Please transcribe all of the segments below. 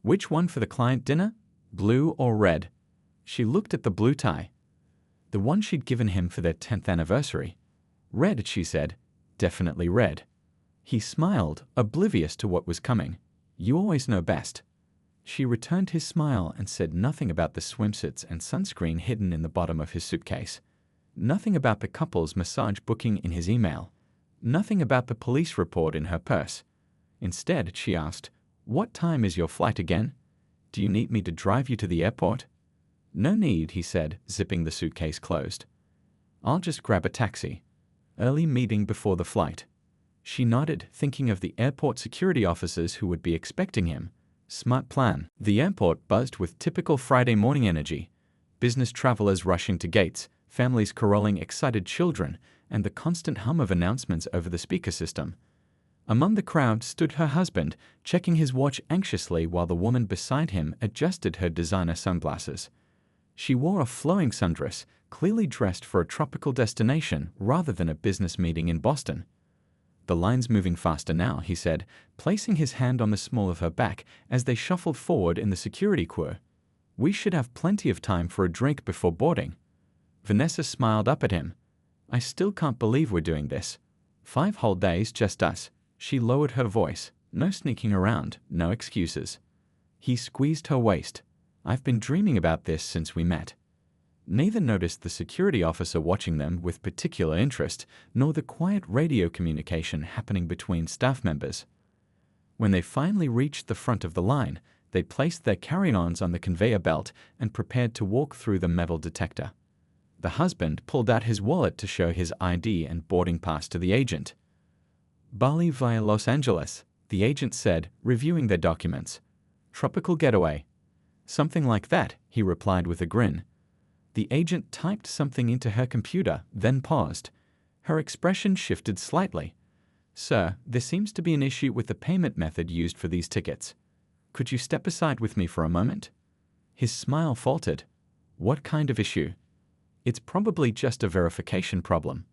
Which one for the client dinner? Blue or red? She looked at the blue tie. The one she'd given him for their 10th anniversary. Red, she said. Definitely red. He smiled, oblivious to what was coming. You always know best. She returned his smile and said nothing about the swimsuits and sunscreen hidden in the bottom of his suitcase. Nothing about the couple's massage booking in his email. Nothing about the police report in her purse. Instead, she asked, "What time is your flight again? Do you need me to drive you to the airport?" "No need," he said, zipping the suitcase closed. "I'll just grab a taxi. Early meeting before the flight." She nodded, thinking of the airport security officers who would be expecting him. Smart plan. The airport buzzed with typical Friday morning energy. Business travelers rushing to gates, families carolling excited children, and the constant hum of announcements over the speaker system. Among the crowd stood her husband, checking his watch anxiously while the woman beside him adjusted her designer sunglasses. She wore a flowing sundress, clearly dressed for a tropical destination rather than a business meeting in Boston. "The line's moving faster now," he said, placing his hand on the small of her back as they shuffled forward in the security queue. "We should have plenty of time for a drink before boarding." Vanessa smiled up at him. "I still can't believe we're doing this. 5 whole days, just us." She lowered her voice. "No sneaking around, no excuses." He squeezed her waist. "I've been dreaming about this since we met." Neither noticed the security officer watching them with particular interest, nor the quiet radio communication happening between staff members. When they finally reached the front of the line, they placed their carry-ons on the conveyor belt and prepared to walk through the metal detector. The husband pulled out his wallet to show his ID and boarding pass to the agent. "Bali via Los Angeles," the agent said, reviewing their documents. "Tropical getaway." "Something like that," he replied with a grin. The agent typed something into her computer, then paused. Her expression shifted slightly. "Sir, there seems to be an issue with the payment method used for these tickets. Could you step aside with me for a moment?" His smile faltered. "What kind of issue?" "It's probably just a verification problem.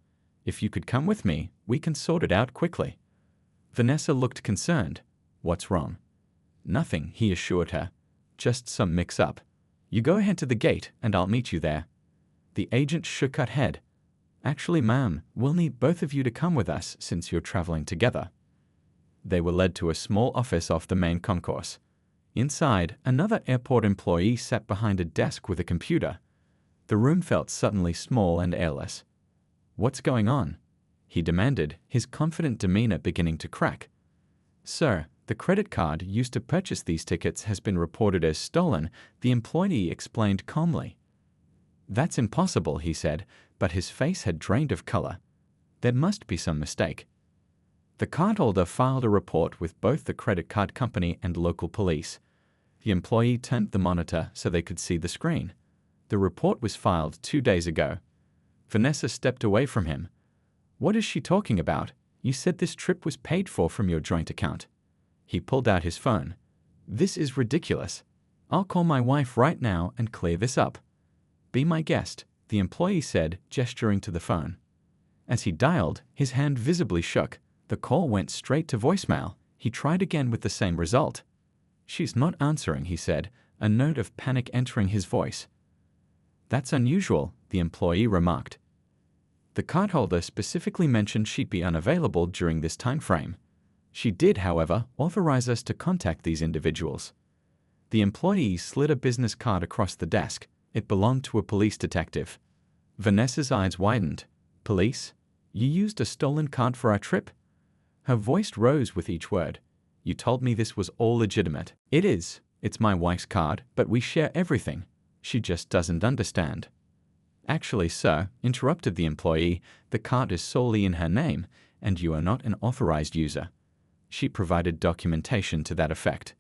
If you could come with me, we can sort it out quickly." Vanessa looked concerned. "What's wrong?" "Nothing," he assured her. "Just some mix-up. You go ahead to the gate, and I'll meet you there." The agent shook her head. "Actually, ma'am, we'll need both of you to come with us since you're traveling together." They were led to a small office off the main concourse. Inside, another airport employee sat behind a desk with a computer. The room felt suddenly small and airless. "What's going on?" he demanded, his confident demeanor beginning to crack. "Sir, the credit card used to purchase these tickets has been reported as stolen," the employee explained calmly. "That's impossible," he said, but his face had drained of color. "There must be some mistake." The cardholder filed a report with both the credit card company and local police. The employee turned the monitor so they could see the screen. The report was filed 2 days ago. Vanessa stepped away from him. "What is she talking about? You said this trip was paid for from your joint account." He pulled out his phone. "This is ridiculous. I'll call my wife right now and clear this up." "Be my guest," the employee said, gesturing to the phone. As he dialed, his hand visibly shook. The call went straight to voicemail. He tried again with the same result. "She's not answering," he said, a note of panic entering his voice. "That's unusual," the employee remarked. The cardholder specifically mentioned she'd be unavailable during this time frame. She did, however, authorize us to contact these individuals. The employee slid a business card across the desk. It belonged to a police detective. Vanessa's eyes widened. "Police? You used a stolen card for our trip?" Her voice rose with each word. "You told me this was all legitimate." "It is. It's my wife's card, but we share everything. She just doesn't understand." "Actually, sir," interrupted the employee, "the card is solely in her name, and you are not an authorized user." She provided documentation to that effect.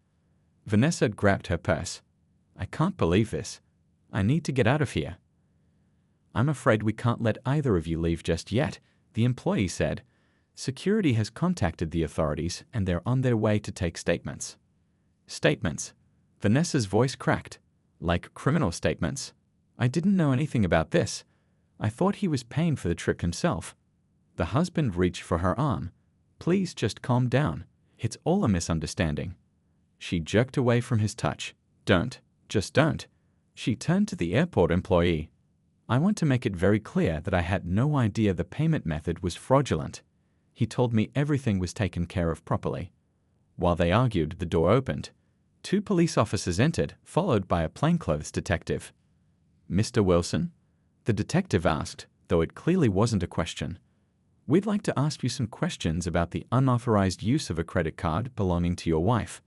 Vanessa grabbed her purse. "I can't believe this. I need to get out of here." "I'm afraid we can't let either of you leave just yet," the employee said. "Security has contacted the authorities, and they're on their way to take statements." "Statements?" Vanessa's voice cracked. "Like criminal statements? I didn't know anything about this. I thought he was paying for the trip himself." The husband reached for her arm. "Please just calm down. It's all a misunderstanding." She jerked away from his touch. Don't. Just don't. She turned to the airport employee. I want to make it very clear that I had no idea the payment method was fraudulent. He told me everything was taken care of properly. While they argued, the door opened. 2 police officers entered, followed by a plainclothes detective. Mr. Wilson? The detective asked, though it clearly wasn't a question. We'd like to ask you some questions about the unauthorized use of a credit card belonging to your wife.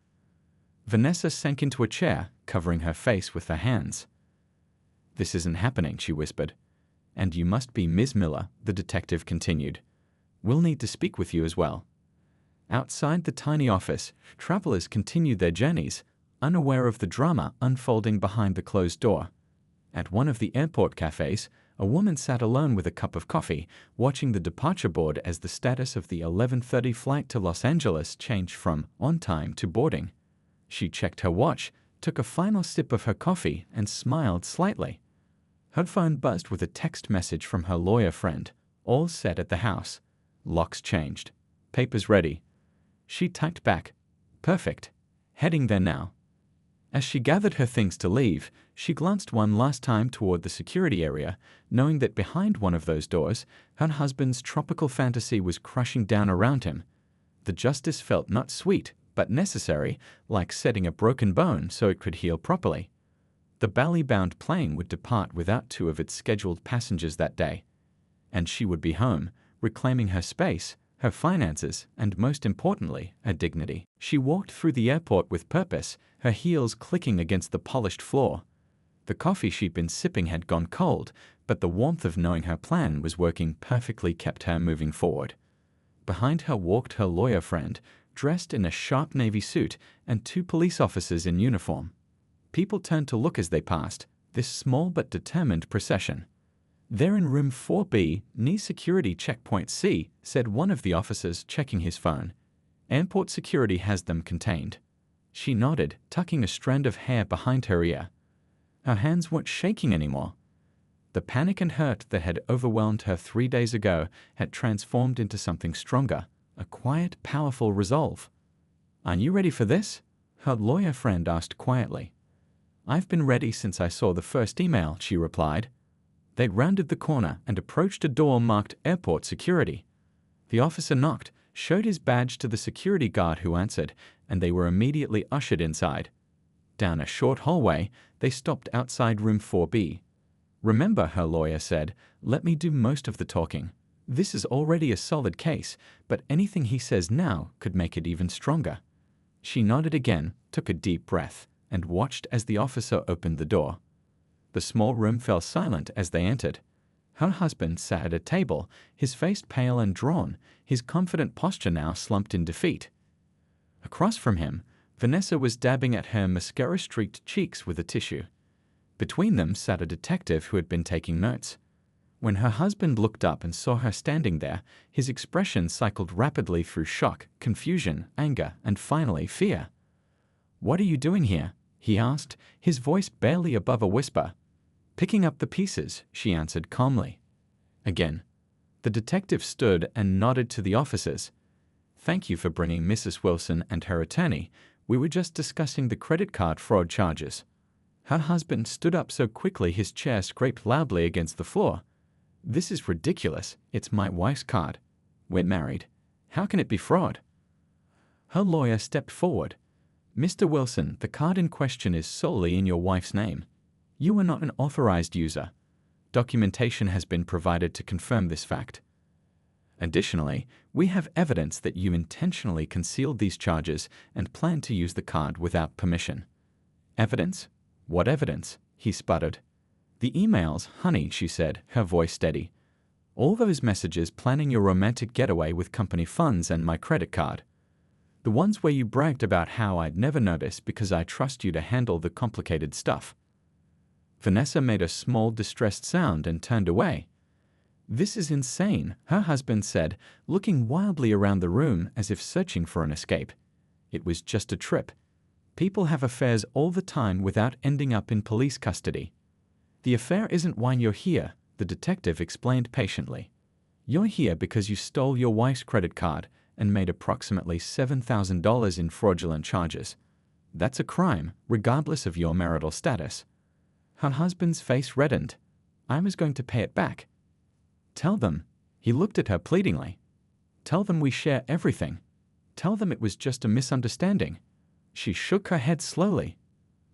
Vanessa sank into a chair, covering her face with her hands. This isn't happening, she whispered. And you must be Ms. Miller, the detective continued. We'll need to speak with you as well. Outside the tiny office, travelers continued their journeys, unaware of the drama unfolding behind the closed door. At one of the airport cafes, a woman sat alone with a cup of coffee, watching the departure board as the status of the 11:30 flight to Los Angeles changed from on time to boarding. She checked her watch, took a final sip of her coffee, and smiled slightly. Her phone buzzed with a text message from her lawyer friend. All set at the house. Locks changed. Papers ready. She typed back, perfect. Heading there now. As she gathered her things to leave, she glanced one last time toward the security area, knowing that behind one of those doors, her husband's tropical fantasy was crushing down around him. The justice felt not sweet, but necessary, like setting a broken bone so it could heal properly. The Bali-bound plane would depart without 2 of its scheduled passengers that day. And she would be home, reclaiming her space, her finances, and most importantly, her dignity. She walked through the airport with purpose, her heels clicking against the polished floor. The coffee she'd been sipping had gone cold, but the warmth of knowing her plan was working perfectly kept her moving forward. Behind her walked her lawyer friend, dressed in a sharp navy suit, and 2 police officers in uniform. People turned to look as they passed, this small but determined procession. They're in room 4B, near security checkpoint C, said one of the officers, checking his phone. Airport security has them contained. She nodded, tucking a strand of hair behind her ear. Her hands weren't shaking anymore. The panic and hurt that had overwhelmed her 3 days ago had transformed into something stronger, a quiet, powerful resolve. Are you ready for this? Her lawyer friend asked quietly. I've been ready since I saw the first email, she replied. They rounded the corner and approached a door marked Airport Security. The officer knocked, showed his badge to the security guard who answered, and they were immediately ushered inside. Down a short hallway, they stopped outside room 4B. Remember, her lawyer said, let me do most of the talking. This is already a solid case, but anything he says now could make it even stronger. She nodded again, took a deep breath, and watched as the officer opened the door. The small room fell silent as they entered. Her husband sat at a table, his face pale and drawn, his confident posture now slumped in defeat. Across from him, Vanessa was dabbing at her mascara-streaked cheeks with a tissue. Between them sat a detective who had been taking notes. When her husband looked up and saw her standing there, his expression cycled rapidly through shock, confusion, anger, and finally fear. "What are you doing here?" he asked, his voice barely above a whisper. "Picking up the pieces," she answered calmly. Again, the detective stood and nodded to the officers. "Thank you for bringing Mrs. Wilson and her attorney. We were just discussing the credit card fraud charges." Her husband stood up so quickly his chair scraped loudly against the floor. "This is ridiculous. It's my wife's card. We're married. How can it be fraud?" Her lawyer stepped forward. "Mr. Wilson, the card in question is solely in your wife's name. You are not an authorized user. Documentation has been provided to confirm this fact. Additionally, we have evidence that you intentionally concealed these charges and planned to use the card without permission." "Evidence? What evidence?" he sputtered. "The emails, honey," she said, her voice steady. "All those messages planning your romantic getaway with company funds and my credit card. The ones where you bragged about how I'd never notice because I trust you to handle the complicated stuff." Vanessa made a small, distressed sound and turned away. "This is insane," her husband said, looking wildly around the room as if searching for an escape. "It was just a trip. People have affairs all the time without ending up in police custody." "The affair isn't why you're here," the detective explained patiently. "You're here because you stole your wife's credit card and made approximately $7,000 in fraudulent charges. That's a crime, regardless of your marital status. Her husband's face reddened. I was going to pay it back. Tell them. He looked at her pleadingly. Tell them we share everything. Tell them it was just a misunderstanding. She shook her head slowly.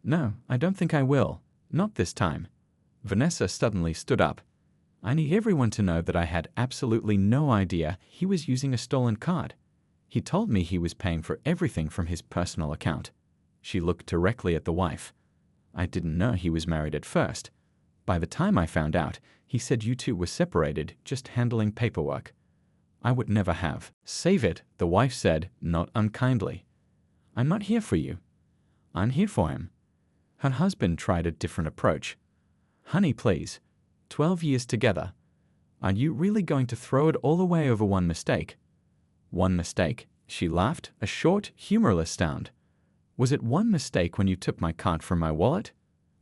No, I don't think I will. Not this time. Vanessa suddenly stood up. I need everyone to know that I had absolutely no idea he was using a stolen card. He told me he was paying for everything from his personal account. She looked directly at the wife. I didn't know he was married at first. By the time I found out, he said you two were separated, just handling paperwork. I would never have. Save it, the wife said, not unkindly. I'm not here for you. I'm here for him. Her husband tried a different approach. Honey, please. 12 years together. Are you really going to throw it all away over one mistake? One mistake? She laughed, a short, humorless sound. Was it one mistake when you took my card from my wallet?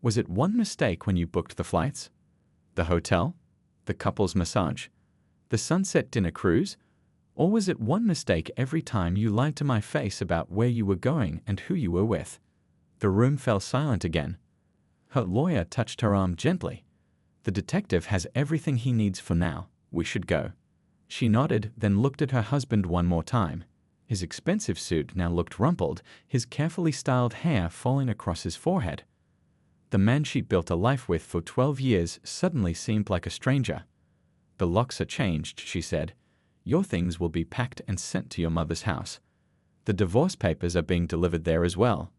Was it one mistake when you booked the flights? The hotel? The couple's massage? The sunset dinner cruise? Or was it one mistake every time you lied to my face about where you were going and who you were with? The room fell silent again. Her lawyer touched her arm gently. The detective has everything he needs for now. We should go. She nodded, then looked at her husband one more time. His expensive suit now looked rumpled, his carefully styled hair falling across his forehead. The man she'd built a life with for 12 years suddenly seemed like a stranger. The locks are changed, she said. Your things will be packed and sent to your mother's house. The divorce papers are being delivered there as well.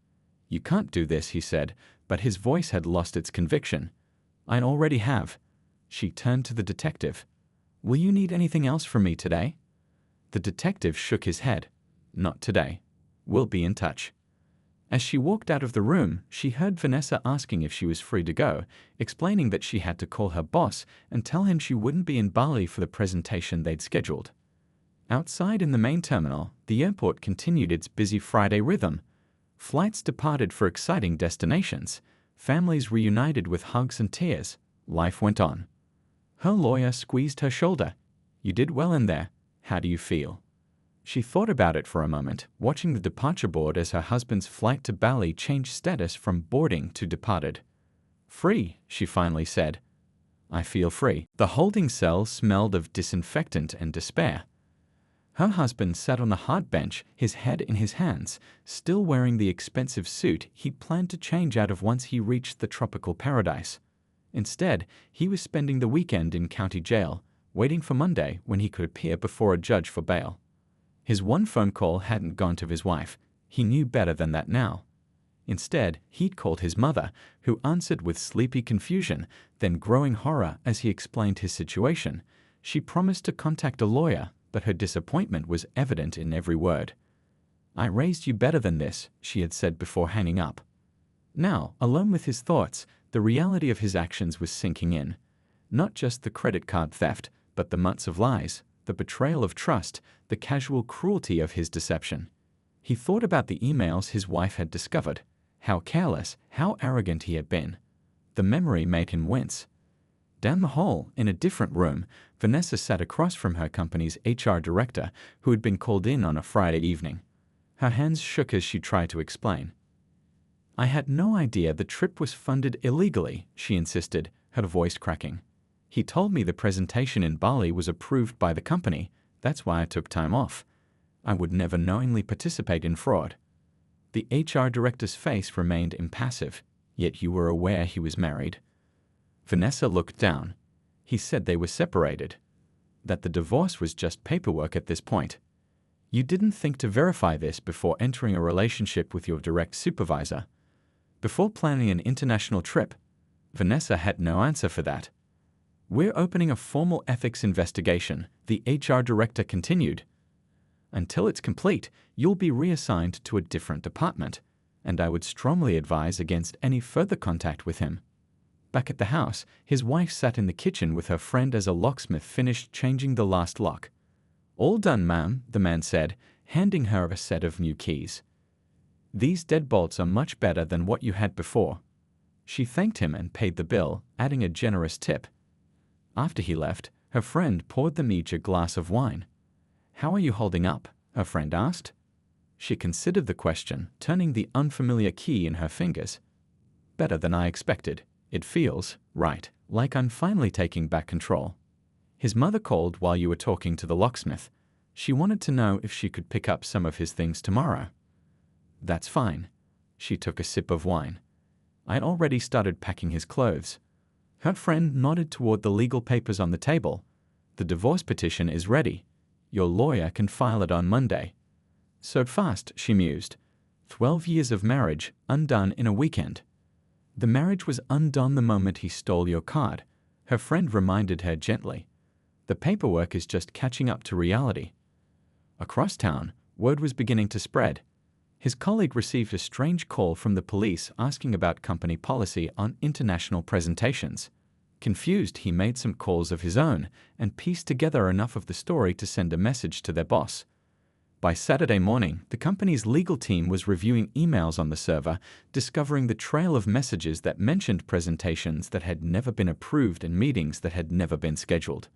You can't do this, he said, but his voice had lost its conviction. I already have. She turned to the detective. Will you need anything else from me today? The detective shook his head. Not today. We'll be in touch. As she walked out of the room, she heard Vanessa asking if she was free to go, explaining that she had to call her boss and tell him she wouldn't be in Bali for the presentation they'd scheduled. Outside in the main terminal, the airport continued its busy Friday rhythm. Flights departed for exciting destinations. Families reunited with hugs and tears. Life went on. Her lawyer squeezed her shoulder. You did well in there. How do you feel? She thought about it for a moment, watching the departure board as her husband's flight to Bali changed status from boarding to departed. Free, she finally said. I feel free. The holding cell smelled of disinfectant and despair. Her husband sat on the hard bench, his head in his hands, still wearing the expensive suit he'd planned to change out of once he reached the tropical paradise. Instead, he was spending the weekend in county jail, waiting for Monday when he could appear before a judge for bail. His one phone call hadn't gone to his wife. He knew better than that now. Instead, he'd called his mother, who answered with sleepy confusion, then growing horror as he explained his situation. She promised to contact a lawyer, but her disappointment was evident in every word. I raised you better than this, she had said before hanging up. Now, alone with his thoughts, the reality of his actions was sinking in. Not just the credit card theft, but the months of lies, the betrayal of trust, the casual cruelty of his deception. He thought about the emails his wife had discovered, how careless, how arrogant he had been. The memory made him wince. Down the hall, in a different room, Vanessa sat across from her company's HR director, who had been called in on a Friday evening. Her hands shook as she tried to explain. I had no idea the trip was funded illegally, she insisted, her voice cracking. He told me the presentation in Bali was approved by the company. That's why I took time off. I would never knowingly participate in fraud. The HR director's face remained impassive, yet you were aware he was married. Vanessa looked down. He said they were separated, that the divorce was just paperwork at this point. You didn't think to verify this before entering a relationship with your direct supervisor. Before planning an international trip, Vanessa had no answer for that. We're opening a formal ethics investigation, the HR director continued. Until it's complete, you'll be reassigned to a different department, and I would strongly advise against any further contact with him. Back at the house, his wife sat in the kitchen with her friend as a locksmith finished changing the last lock. All done, ma'am, the man said, handing her a set of new keys. These deadbolts are much better than what you had before. She thanked him and paid the bill, adding a generous tip. After he left, her friend poured them each a glass of wine. How are you holding up? Her friend asked. She considered the question, turning the unfamiliar key in her fingers. Better than I expected. It feels right, like I'm finally taking back control. His mother called while you were talking to the locksmith. She wanted to know if she could pick up some of his things tomorrow. That's fine. She took a sip of wine. I'd already started packing his clothes. Her friend nodded toward the legal papers on the table. The divorce petition is ready. Your lawyer can file it on Monday. So fast, she mused. 12 years of marriage undone in a weekend. The marriage was undone the moment he stole your card, her friend reminded her gently. The paperwork is just catching up to reality. Across town, word was beginning to spread. His colleague received a strange call from the police asking about company policy on international presentations. Confused, he made some calls of his own and pieced together enough of the story to send a message to their boss. By Saturday morning, the company's legal team was reviewing emails on the server, discovering the trail of messages that mentioned presentations that had never been approved and meetings that had never been scheduled.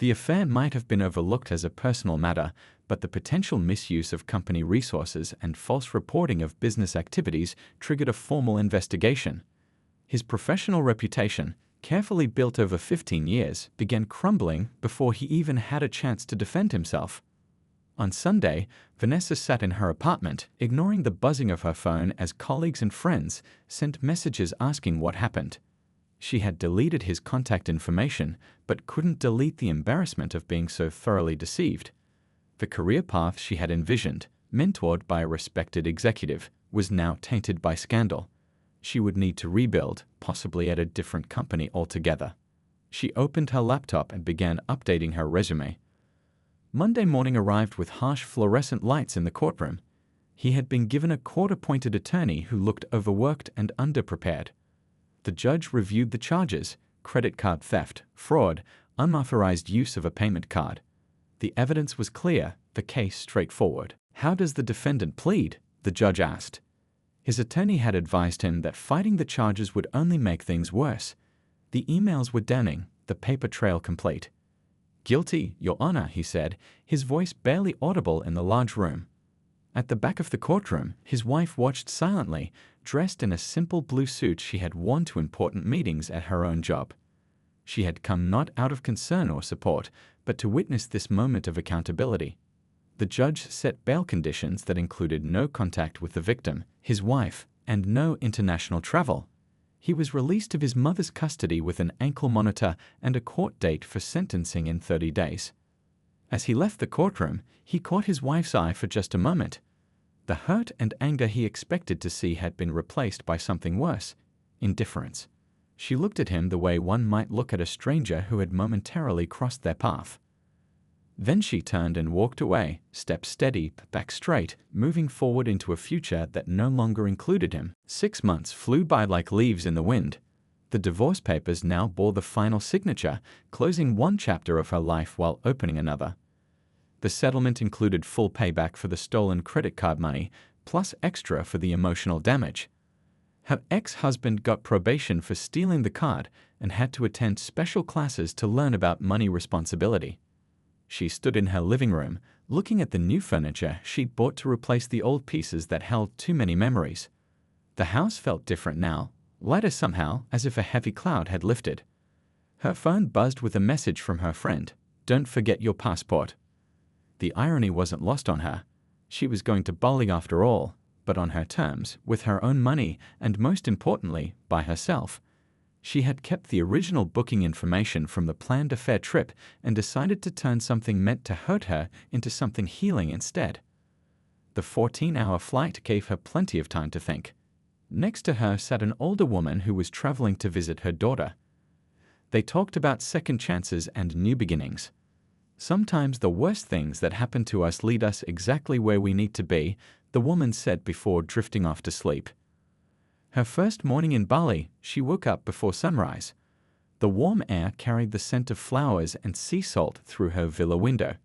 The affair might have been overlooked as a personal matter, but the potential misuse of company resources and false reporting of business activities triggered a formal investigation. His professional reputation, carefully built over 15 years, began crumbling before he even had a chance to defend himself. On Sunday, Vanessa sat in her apartment, ignoring the buzzing of her phone as colleagues and friends sent messages asking what happened. She had deleted his contact information, but couldn't delete the embarrassment of being so thoroughly deceived. The career path she had envisioned, mentored by a respected executive, was now tainted by scandal. She would need to rebuild, possibly at a different company altogether. She opened her laptop and began updating her resume. Monday morning arrived with harsh fluorescent lights in the courtroom. He had been given a court-appointed attorney who looked overworked and underprepared. The judge reviewed the charges: credit card theft, fraud, unauthorized use of a payment card. The evidence was clear, the case straightforward. How does the defendant plead? The judge asked. His attorney had advised him that fighting the charges would only make things worse. The emails were damning, the paper trail complete. Guilty, Your Honor, he said, his voice barely audible in the large room. At the back of the courtroom, his wife watched silently, dressed in a simple blue suit she had worn to important meetings at her own job. She had come not out of concern or support, but to witness this moment of accountability. The judge set bail conditions that included no contact with the victim, his wife, and no international travel. He was released of his mother's custody with an ankle monitor and a court date for sentencing in 30 days. As he left the courtroom, he caught his wife's eye for just a moment. The hurt and anger he expected to see had been replaced by something worse: indifference. She looked at him the way one might look at a stranger who had momentarily crossed their path. Then she turned and walked away, step steady, back straight, moving forward into a future that no longer included him. 6 months flew by like leaves in the wind. The divorce papers now bore the final signature, closing one chapter of her life while opening another. The settlement included full payback for the stolen credit card money, plus extra for the emotional damage. Her ex-husband got probation for stealing the card and had to attend special classes to learn about money responsibility. She stood in her living room, looking at the new furniture she'd bought to replace the old pieces that held too many memories. The house felt different now, lighter somehow, as if a heavy cloud had lifted. Her phone buzzed with a message from her friend: "Don't forget your passport." The irony wasn't lost on her. She was going to Bali after all, but on her terms, with her own money, and most importantly, by herself. She had kept the original booking information from the planned affair trip and decided to turn something meant to hurt her into something healing instead. The 14-hour flight gave her plenty of time to think. Next to her sat an older woman who was traveling to visit her daughter. They talked about second chances and new beginnings. Sometimes the worst things that happen to us lead us exactly where we need to be, the woman said before drifting off to sleep. Her first morning in Bali, she woke up before sunrise. The warm air carried the scent of flowers and sea salt through her villa window,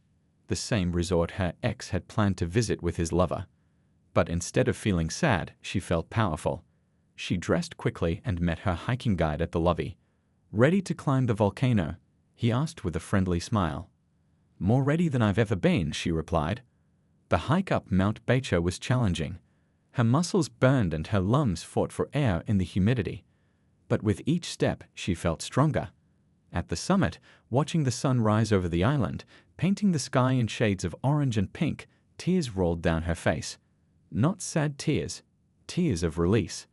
the same resort her ex had planned to visit with his lover. But instead of feeling sad, she felt powerful. She dressed quickly and met her hiking guide at the lobby. "Ready to climb the volcano?" he asked with a friendly smile. "More ready than I've ever been," she replied. The hike up Mount Bacher was challenging. Her muscles burned and her lungs fought for air in the humidity. But with each step, she felt stronger. At the summit, watching the sun rise over the island, painting the sky in shades of orange and pink, tears rolled down her face. Not sad tears, tears of release.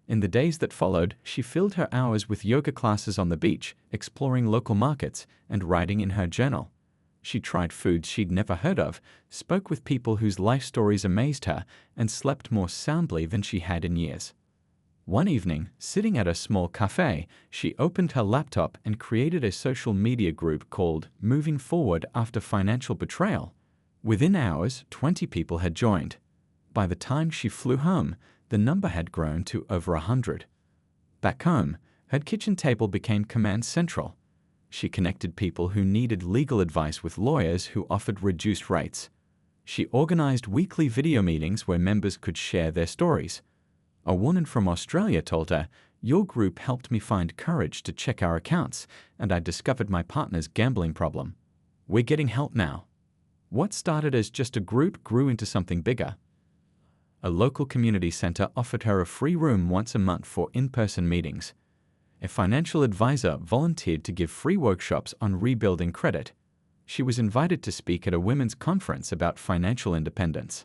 In the days that followed, she filled her hours with yoga classes on the beach, exploring local markets, and writing in her journal. She tried foods she'd never heard of, spoke with people whose life stories amazed her, and slept more soundly than she had in years. One evening, sitting at a small cafe, she opened her laptop and created a social media group called Moving Forward After Financial Betrayal. Within hours, 20 people had joined. By the time she flew home, the number had grown to over 100. Back home, her kitchen table became command central. She connected people who needed legal advice with lawyers who offered reduced rates. She organized weekly video meetings where members could share their stories. A woman from Australia told her, "Your group helped me find courage to check our accounts, and I discovered my partner's gambling problem. We're getting help now." What started as just a group grew into something bigger. A local community center offered her a free room once a month for in-person meetings. A financial advisor volunteered to give free workshops on rebuilding credit. She was invited to speak at a women's conference about financial independence.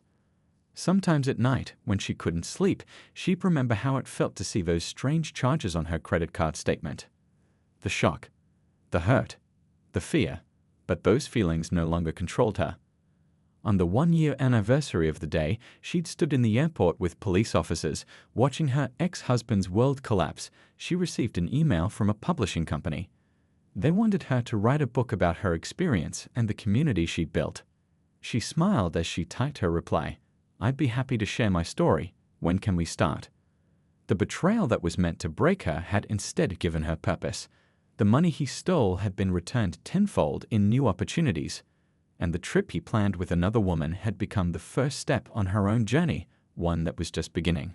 Sometimes at night, when she couldn't sleep, she'd remember how it felt to see those strange charges on her credit card statement. The shock, the hurt, the fear, but those feelings no longer controlled her. On the one-year anniversary of the day, she'd stood in the airport with police officers, watching her ex-husband's world collapse. She received an email from a publishing company. They wanted her to write a book about her experience and the community she'd built. She smiled as she typed her reply. "I'd be happy to share my story. When can we start?" The betrayal that was meant to break her had instead given her purpose. The money he stole had been returned tenfold in new opportunities, and the trip he planned with another woman had become the first step on her own journey, one that was just beginning.